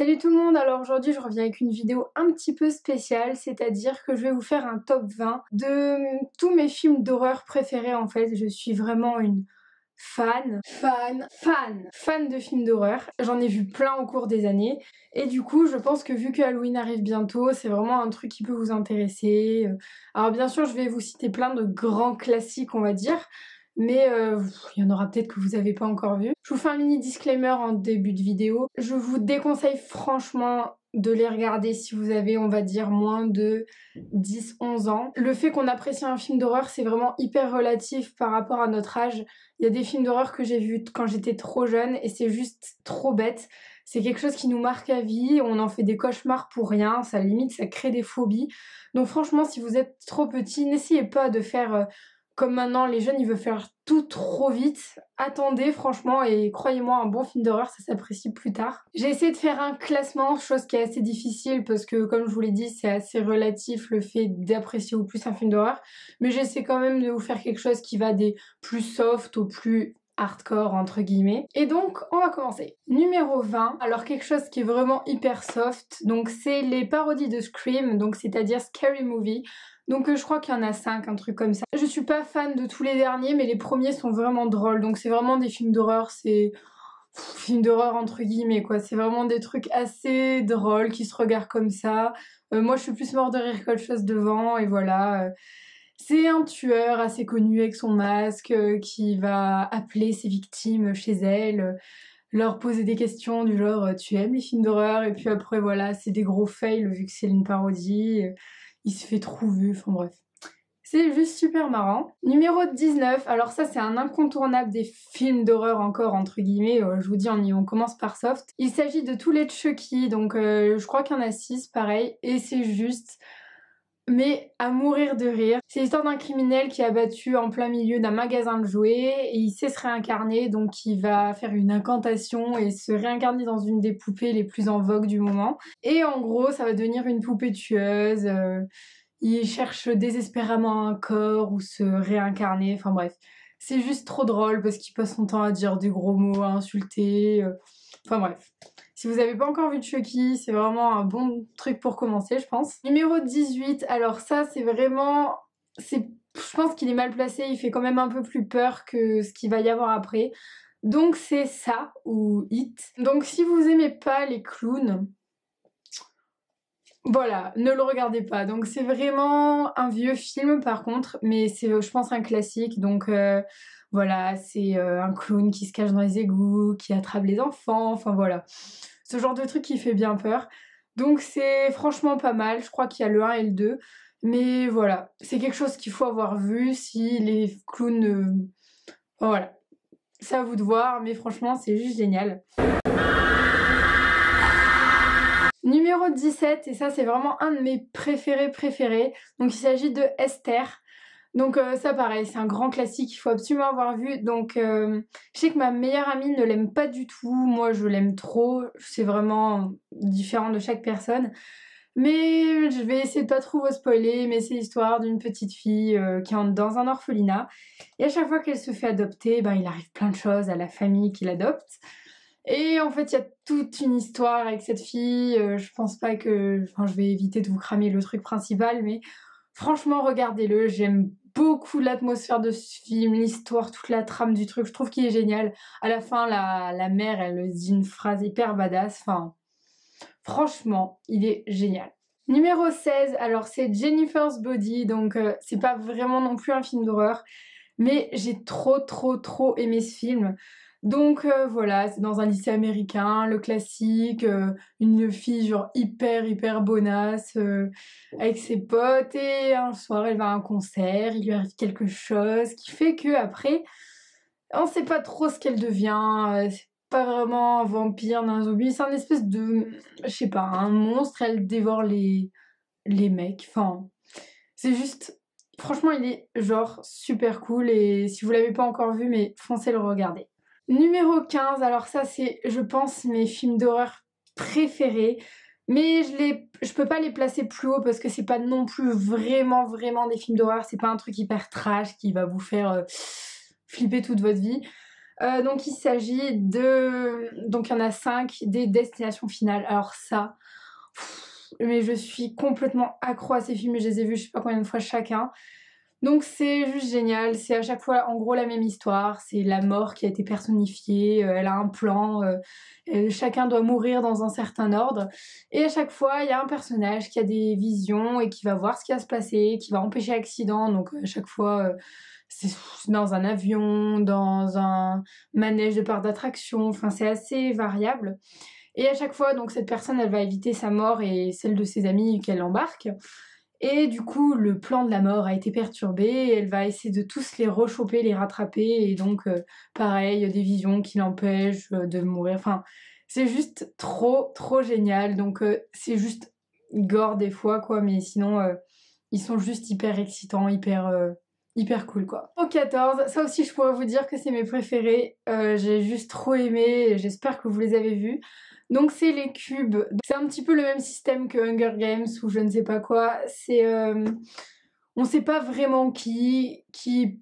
Salut tout le monde, alors aujourd'hui je reviens avec une vidéo un petit peu spéciale, c'est-à-dire que je vais vous faire un top 20 de tous mes films d'horreur préférés en fait. Je suis vraiment une fan de films d'horreur. J'en ai vu plein au cours des années et du coup je pense que vu que Halloween arrive bientôt, c'est vraiment un truc qui peut vous intéresser. Alors bien sûr je vais vous citer plein de grands classiques on va dire, mais il y en aura peut-être que vous n'avez pas encore vu. Je vous fais un mini disclaimer en début de vidéo. Je vous déconseille franchement de les regarder si vous avez, on va dire, moins de 10-11 ans. Le fait qu'on apprécie un film d'horreur, c'est vraiment hyper relatif par rapport à notre âge. Il y a des films d'horreur que j'ai vus quand j'étais trop jeune et c'est juste trop bête. C'est quelque chose qui nous marque à vie, on en fait des cauchemars pour rien, ça limite, ça crée des phobies. Donc franchement, si vous êtes trop petit, n'essayez pas de faire... comme maintenant les jeunes ils veulent faire tout trop vite, attendez franchement et croyez-moi un bon film d'horreur ça s'apprécie plus tard. J'ai essayé de faire un classement, chose qui est assez difficile parce que comme je vous l'ai dit c'est assez relatif le fait d'apprécier ou plus un film d'horreur, mais j'essaie quand même de vous faire quelque chose qui va des plus soft aux plus hardcore entre guillemets. Et donc on va commencer. Numéro 20, alors quelque chose qui est vraiment hyper soft, donc c'est les parodies de Scream, donc c'est-à-dire Scary Movie. Donc je crois qu'il y en a 5, un truc comme ça. Je suis pas fan de tous les derniers, mais les premiers sont vraiment drôles. Donc c'est vraiment des films d'horreur, c'est... films d'horreur entre guillemets quoi. C'est vraiment des trucs assez drôles qui se regardent comme ça. Moi je suis plus mort de rire qu'autre chose devant et voilà. C'est un tueur assez connu avec son masque qui va appeler ses victimes chez elle. Leur poser des questions du genre tu aimes les films d'horreur, et puis après voilà c'est des gros fails vu que c'est une parodie, il se fait trouver, enfin bref. C'est juste super marrant. Numéro 19, alors ça c'est un incontournable des films d'horreur encore entre guillemets, je vous dis on commence par soft. Il s'agit de tous les Chucky, donc je crois qu'il y en a 6 pareil, et c'est juste... mais à mourir de rire. C'est l'histoire d'un criminel qui est abattu en plein milieu d'un magasin de jouets et il sait se réincarner, donc il va faire une incantation et se réincarner dans une des poupées les plus en vogue du moment. Et en gros, ça va devenir une poupée tueuse. Il cherche désespérément un corps ou se réincarner, enfin bref. C'est juste trop drôle parce qu'il passe son temps à dire des gros mots, à insulter. Enfin bref. Si vous n'avez pas encore vu Chucky, c'est vraiment un bon truc pour commencer, je pense. Numéro 18, alors ça, c'est vraiment... je pense qu'il est mal placé, il fait quand même un peu plus peur que ce qu'il va y avoir après. Donc c'est ça, ou It. Donc si vous aimez pas les clowns, voilà, ne le regardez pas. Donc c'est vraiment un vieux film par contre, mais c'est, je pense, un classique. Donc voilà, c'est un clown qui se cache dans les égouts, qui attrape les enfants, enfin voilà. Ce genre de truc qui fait bien peur. Donc c'est franchement pas mal, je crois qu'il y a le 1 et le 2. Mais voilà, c'est quelque chose qu'il faut avoir vu si les clowns... enfin, voilà, c'est à vous de voir, mais franchement c'est juste génial. Numéro 17, et ça c'est vraiment un de mes préférés. Donc il s'agit de Esther. Donc ça pareil, c'est un grand classique, il faut absolument avoir vu. Donc je sais que ma meilleure amie ne l'aime pas du tout, moi je l'aime trop, c'est vraiment différent de chaque personne. Mais je vais essayer de pas trop vous spoiler, mais c'est l'histoire d'une petite fille qui entre dans un orphelinat. Et à chaque fois qu'elle se fait adopter, ben, il arrive plein de choses à la famille qui l'adopte. Et en fait il y a toute une histoire avec cette fille, je pense pas que... Enfin je vais éviter de vous cramer le truc principal, mais franchement regardez-le, j'aime beaucoup l'atmosphère de ce film, l'histoire, toute la trame du truc, je trouve qu'il est génial. À la fin, la mère, elle dit une phrase hyper badass, enfin, franchement, il est génial. Numéro 16, alors c'est Jennifer's Body, donc c'est pas vraiment non plus un film d'horreur, mais j'ai trop aimé ce film. Donc voilà, c'est dans un lycée américain, le classique, une fille genre hyper bonasse avec ses potes, et un soir elle va à un concert, il lui arrive quelque chose qui fait que après on sait pas trop ce qu'elle devient, c'est pas vraiment un vampire, un zombie, c'est un espèce de, je sais pas, un monstre, elle dévore les mecs, enfin c'est juste... Franchement il est genre super cool, et si vous l'avez pas encore vu, mais foncez le regarder. Numéro 15, alors ça c'est, je pense, mes films d'horreur préférés, mais je peux pas les placer plus haut parce que c'est pas non plus vraiment des films d'horreur, c'est pas un truc hyper trash qui va vous faire flipper toute votre vie. Donc il s'agit de... Donc il y en a 5, des destinations finales. Alors ça... Mais je suis complètement accro à ces films et je les ai vus je sais pas combien de fois chacun. Donc c'est juste génial, c'est à chaque fois en gros la même histoire, c'est la mort qui a été personnifiée, elle a un plan, chacun doit mourir dans un certain ordre, et à chaque fois il y a un personnage qui a des visions et qui va voir ce qui va se passer, qui va empêcher l'accident, donc à chaque fois c'est dans un avion, dans un manège de parc d'attraction, enfin c'est assez variable. Et à chaque fois, donc cette personne, elle va éviter sa mort et celle de ses amis qu'elle embarque. Et du coup, le plan de la mort a été perturbé. Et elle va essayer de tous les rechoper, les rattraper. Et donc, pareil, des visions qui l'empêchent de mourir. Enfin, c'est juste trop, trop génial. Donc, c'est juste gore des fois, quoi. Mais sinon, ils sont juste hyper excitants, hyper cool, quoi. Au 14, ça aussi, je pourrais vous dire que c'est mes préférés. J'ai juste trop aimé. J'espère que vous les avez vus. Donc c'est les cubes. C'est un petit peu le même système que Hunger Games ou je ne sais pas quoi. C'est on sait pas vraiment qui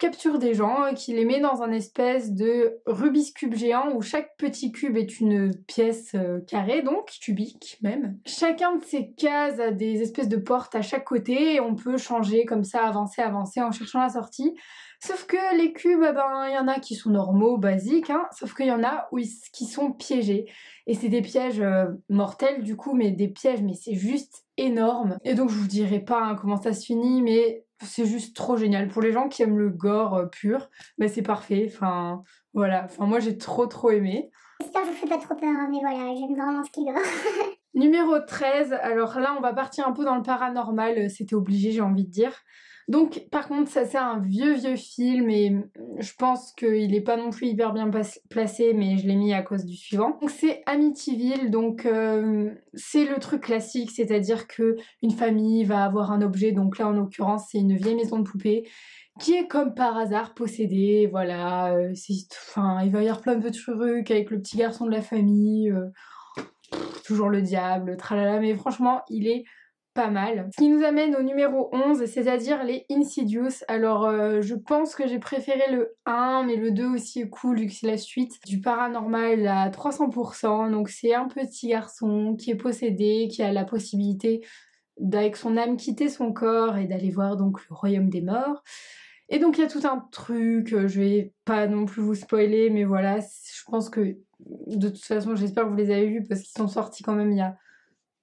capture des gens et qui les met dans un espèce de Rubik's Cube géant où chaque petit cube est une pièce carrée, donc cubique même. Chacun de ces cases a des espèces de portes à chaque côté et on peut changer comme ça, avancer en cherchant la sortie. Sauf que les cubes, ben, il y en a qui sont normaux, basiques, hein, sauf qu'il y en a qui sont piégés. Et c'est des pièges mortels du coup, mais des pièges, mais c'est juste énorme. Et donc je vous dirai pas hein, comment ça se finit, mais c'est juste trop génial. Pour les gens qui aiment le gore pur, ben c'est parfait. Enfin voilà, enfin moi j'ai trop aimé. J'espère que je vous fais pas trop peur, hein, mais voilà, j'aime vraiment ce qu'il a. Numéro 13, alors là on va partir un peu dans le paranormal, c'était obligé j'ai envie de dire. Donc par contre ça c'est un vieux film et je pense qu'il est pas non plus hyper bien placé mais je l'ai mis à cause du suivant. Donc c'est Amityville, donc c'est le truc classique, c'est-à-dire que une famille va avoir un objet, donc là en l'occurrence c'est une vieille maison de poupée qui est comme par hasard possédée, voilà, enfin il va y avoir plein de trucs avec le petit garçon de la famille, toujours le diable, tralala, mais franchement il est pas mal. Ce qui nous amène au numéro 11, c'est-à-dire les Insidious. Alors je pense que j'ai préféré le 1, mais le 2 aussi est cool vu que c'est la suite du paranormal à 300%. Donc c'est un petit garçon qui est possédé, qui a la possibilité d'avec son âme quitter son corps et d'aller voir donc le royaume des morts. Et donc il y a tout un truc, je vais pas non plus vous spoiler, mais voilà, je pense que de toute façon j'espère que vous les avez vus parce qu'ils sont sortis quand même il y a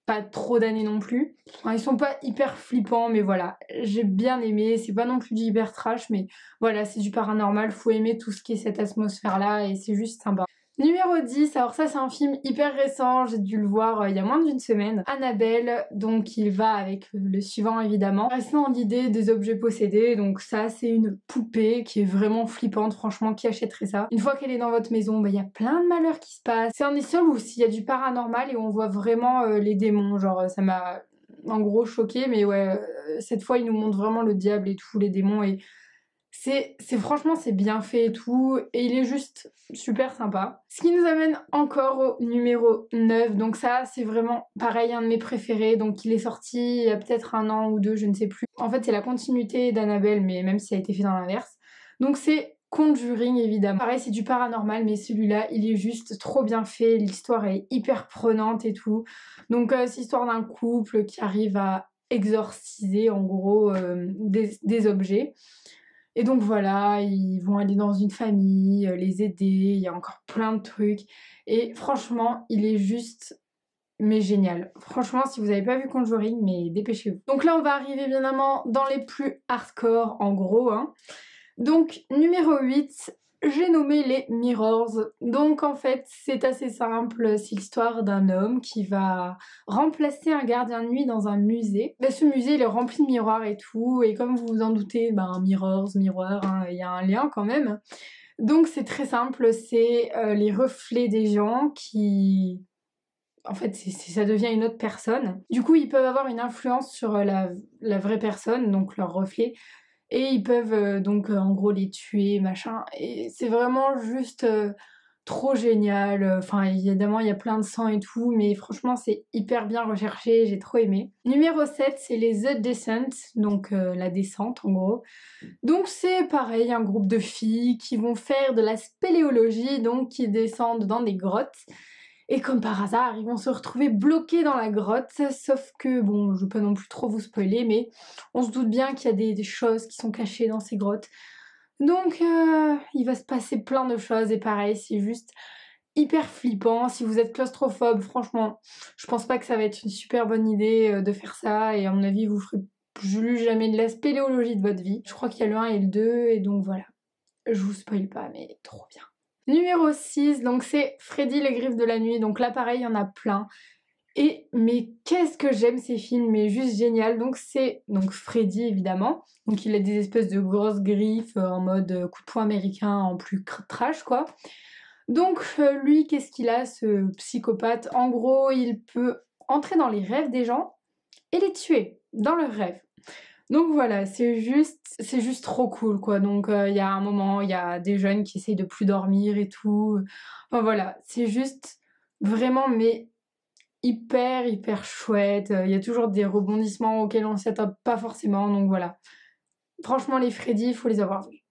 pas trop d'années non plus. Enfin, ils sont pas hyper flippants, mais voilà, j'ai bien aimé. C'est pas non plus du hyper trash, mais voilà, c'est du paranormal. Faut aimer tout ce qui est cette atmosphère-là et c'est juste sympa. Numéro 10, alors ça c'est un film hyper récent, j'ai dû le voir il y a moins d'une semaine. Annabelle, donc il va avec le suivant évidemment. Restant dans l'idée des objets possédés, donc ça c'est une poupée qui est vraiment flippante, franchement qui achèterait ça? Une fois qu'elle est dans votre maison, il y a plein de malheurs qui se passent. C'est un des seuls où s'il y a du paranormal et on voit vraiment les démons, genre ça m'a en gros choqué, mais ouais, cette fois il nous montre vraiment le diable et tous les démons et franchement c'est bien fait et tout et il est juste super sympa. Ce qui nous amène encore au numéro 9, donc ça c'est vraiment pareil un de mes préférés, donc il est sorti il y a peut-être un an ou deux je ne sais plus. En fait c'est la continuité d'Annabelle mais même si ça a été fait dans l'inverse. Donc c'est Conjuring évidemment. Pareil c'est du paranormal mais celui-là il est juste trop bien fait, l'histoire est hyper prenante et tout. Donc c'est l'histoire d'un couple qui arrive à exorciser en gros des objets. Et donc voilà, ils vont aller dans une famille, les aider, il y a encore plein de trucs. Et franchement, il est juste mais génial. Franchement, si vous n'avez pas vu Conjuring, mais dépêchez-vous. Donc là, on va arriver bien évidemment dans les plus hardcore en gros. Hein. Donc numéro 8, j'ai nommé les Mirrors. Donc en fait, c'est assez simple, c'est l'histoire d'un homme qui va remplacer un gardien de nuit dans un musée. Mais ce musée, il est rempli de miroirs et tout, et comme vous vous en doutez, miroirs, miroirs, hein, il y a un lien quand même. Donc c'est très simple, c'est les reflets des gens qui... En fait, ça devient une autre personne. Du coup, ils peuvent avoir une influence sur la vraie personne, donc leur reflet. Et ils peuvent donc en gros les tuer, machin. Et c'est vraiment juste trop génial. Enfin, évidemment, il y a plein de sang et tout, mais franchement, c'est hyper bien recherché, j'ai trop aimé. Numéro 7, c'est les The Descent, donc la descente en gros. Donc c'est pareil, un groupe de filles qui vont faire de la spéléologie, donc qui descendent dans des grottes. Et comme par hasard, ils vont se retrouver bloqués dans la grotte, sauf que, bon, je veux pas non plus trop vous spoiler, mais on se doute bien qu'il y a des choses qui sont cachées dans ces grottes. Donc il va se passer plein de choses, et pareil, c'est juste hyper flippant. Si vous êtes claustrophobe, franchement, je pense pas que ça va être une super bonne idée de faire ça, et à mon avis, vous ferez plus jamais de la spéléologie de votre vie. Je crois qu'il y a le 1 et le 2, et donc voilà. Je vous spoil pas, mais trop bien. Numéro 6, donc c'est Freddy les griffes de la nuit. Donc là, pareil, il y en a plein. Et mais qu'est-ce que j'aime ces films, mais juste génial. Donc c'est Freddy évidemment. Donc il a des espèces de grosses griffes en mode coup de poing américain en plus trash quoi. Donc lui, qu'est-ce qu'il a ce psychopathe? En gros, il peut entrer dans les rêves des gens et les tuer dans leurs rêves. Donc voilà, c'est juste trop cool quoi. Donc il y a un moment, il y a des jeunes qui essayent de plus dormir et tout. Enfin voilà, c'est juste vraiment mais hyper chouette. Il y a toujours des rebondissements auxquels on s'y attend pas forcément. Donc voilà. Franchement les Freddy, il faut les avoir vus.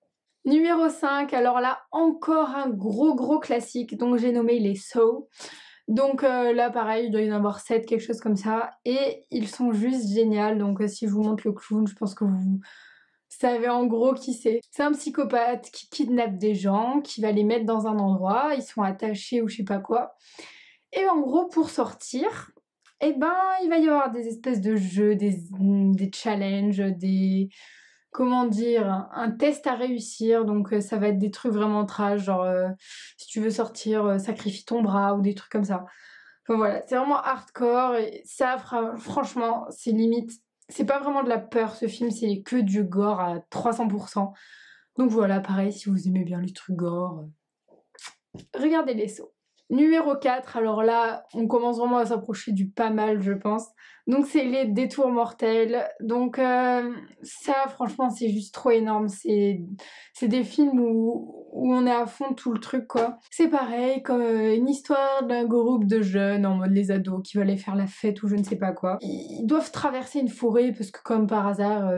Numéro 5, alors là encore un gros classique. Donc j'ai nommé les Saw. Donc là pareil, il doit y en avoir 7, quelque chose comme ça. Et ils sont juste géniaux. Donc si je vous montre le clown, je pense que vous savez en gros qui c'est. C'est un psychopathe qui kidnappe des gens, qui va les mettre dans un endroit, ils sont attachés ou je sais pas quoi. Et en gros pour sortir, eh ben il va y avoir des espèces de jeux, des challenges, des... Comment dire, un test à réussir, donc ça va être des trucs vraiment trash, genre si tu veux sortir, sacrifie ton bras ou des trucs comme ça. Enfin voilà, c'est vraiment hardcore et ça, franchement, c'est limite, c'est pas vraiment de la peur ce film, c'est que du gore à 300%. Donc voilà, pareil, si vous aimez bien les trucs gore, regardez les sauts. Numéro 4, alors là, on commence vraiment à s'approcher du pas mal, je pense. Donc c'est les détours mortels. Donc ça, franchement, c'est juste trop énorme. C'est des films où on est à fond tout le truc, quoi. C'est pareil, comme une histoire d'un groupe de jeunes, en mode les ados, qui veulent aller faire la fête ou je ne sais pas quoi. Ils doivent traverser une forêt, parce que comme par hasard,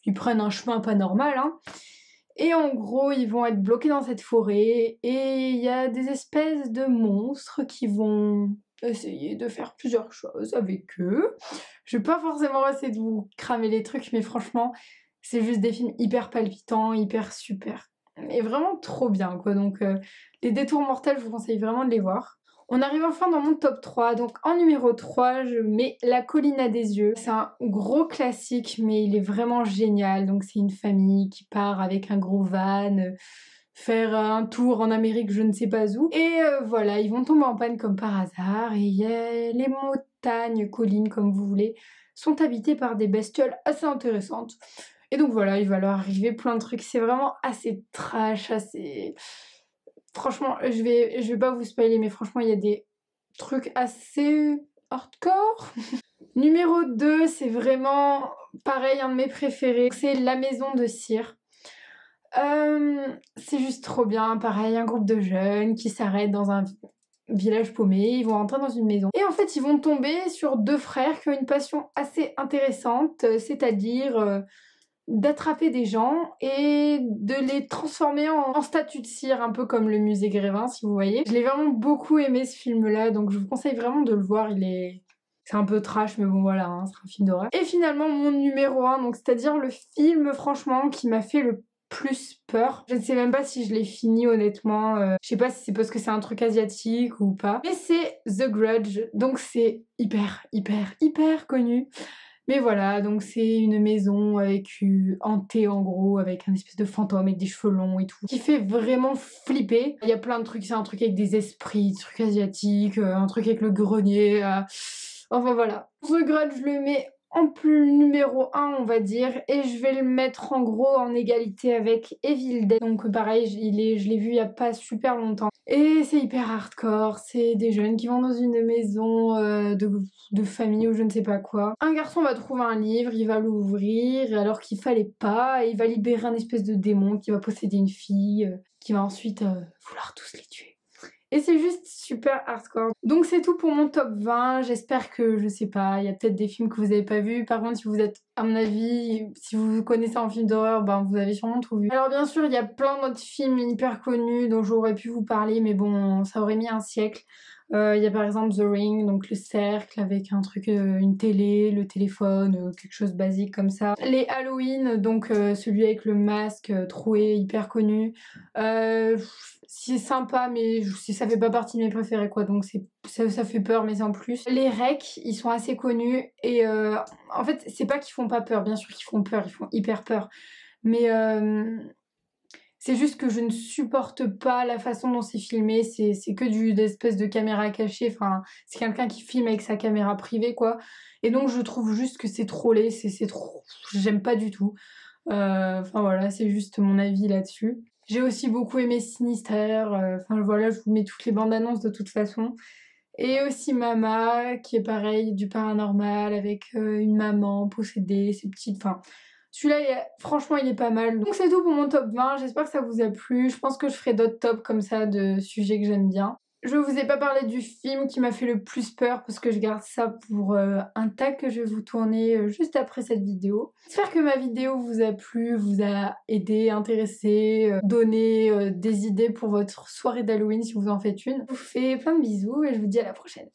ils prennent un chemin pas normal, hein. Et en gros, ils vont être bloqués dans cette forêt et il y a des espèces de monstres qui vont essayer de faire plusieurs choses avec eux. Je vais pas forcément essayer de vous cramer les trucs, mais franchement, c'est juste des films hyper palpitants, hyper super. Et vraiment trop bien, quoi. Donc, les détours mortels, je vous conseille vraiment de les voir. On arrive enfin dans mon top 3, donc en numéro 3, je mets La colline à des yeux. C'est un gros classique, mais il est vraiment génial. Donc c'est une famille qui part avec un gros van, faire un tour en Amérique, je ne sais pas où. Et voilà, ils vont tomber en panne comme par hasard, et les montagnes, collines, comme vous voulez, sont habitées par des bestioles assez intéressantes. Et donc voilà, il va leur arriver plein de trucs. C'est vraiment assez trash, assez... Franchement, je vais pas vous spoiler, mais franchement, il y a des trucs assez hardcore. Numéro 2, c'est vraiment pareil, un de mes préférés. C'est La maison de cire. C'est juste trop bien, pareil, un groupe de jeunes qui s'arrêtent dans un village paumé, ils vont rentrer dans une maison. Et en fait, ils vont tomber sur deux frères qui ont une passion assez intéressante, c'est-à-dire... d'attraper des gens et de les transformer en statues de cire, un peu comme le musée Grévin si vous voyez. Je l'ai vraiment beaucoup aimé ce film là, donc je vous conseille vraiment de le voir. C'est un peu trash mais bon voilà, hein, c'est un film d'horreur. Et finalement mon numéro 1, donc c'est-à-dire le film franchement qui m'a fait le plus peur. Je ne sais même pas si je l'ai fini honnêtement, je sais pas si c'est parce que c'est un truc asiatique ou pas, mais c'est The Grudge, donc c'est hyper connu. Mais voilà, donc c'est une maison avec hantée en gros, avec un espèce de fantôme avec des cheveux longs et tout, qui fait vraiment flipper. Il y a plein de trucs, c'est un truc avec des esprits, des trucs asiatiques, un truc avec le grenier. Enfin voilà. The Grudge, je le mets en plus numéro 1 on va dire, et je vais le mettre en gros en égalité avec Evil Dead. Donc pareil, je l'ai vu il y a pas super longtemps. Et c'est hyper hardcore, c'est des jeunes qui vont dans une maison de famille ou je ne sais pas quoi. Un garçon va trouver un livre, il va l'ouvrir alors qu'il fallait pas, et il va libérer un espèce de démon qui va posséder une fille, qui va ensuite vouloir tous les tuer. Et c'est juste super hardcore. Donc c'est tout pour mon top 20. J'espère que, je sais pas, il y a peut-être des films que vous avez pas vus. Par contre, si vous êtes, à mon avis, si vous vous connaissez en film d'horreur, ben vous avez sûrement tout vu. Alors bien sûr, il y a plein d'autres films hyper connus dont j'aurais pu vous parler, mais bon, ça aurait mis un siècle. Il y a par exemple The Ring, donc le cercle avec un truc, une télé, le téléphone, quelque chose basique comme ça. Les Halloween, donc celui avec le masque troué, hyper connu. C'est sympa, mais ça fait pas partie de mes préférés quoi, donc ça fait peur, mais en plus. Les Rec, ils sont assez connus et en fait, c'est pas qu'ils font pas peur, bien sûr qu'ils font peur, ils font hyper peur. Mais c'est juste que je ne supporte pas la façon dont c'est filmé, c'est que d'espèces de caméra cachée, enfin, c'est quelqu'un qui filme avec sa caméra privée, quoi. Et donc, je trouve juste que c'est trop laid, c'est trop... J'aime pas du tout. Enfin, voilà, c'est juste mon avis là-dessus. J'ai aussi beaucoup aimé Sinister, enfin, voilà, je vous mets toutes les bandes annonces de toute façon. Et aussi Mama, qui est pareil, du paranormal, avec une maman possédée, ses petites... Enfin, celui-là, franchement, il est pas mal. Donc c'est tout pour mon top 20, j'espère que ça vous a plu. Je pense que je ferai d'autres tops comme ça de sujets que j'aime bien. Je vous ai pas parlé du film qui m'a fait le plus peur parce que je garde ça pour un tag que je vais vous tourner juste après cette vidéo. J'espère que ma vidéo vous a plu, vous a aidé, intéressé, donné des idées pour votre soirée d'Halloween si vous en faites une. Je vous fais plein de bisous et je vous dis à la prochaine.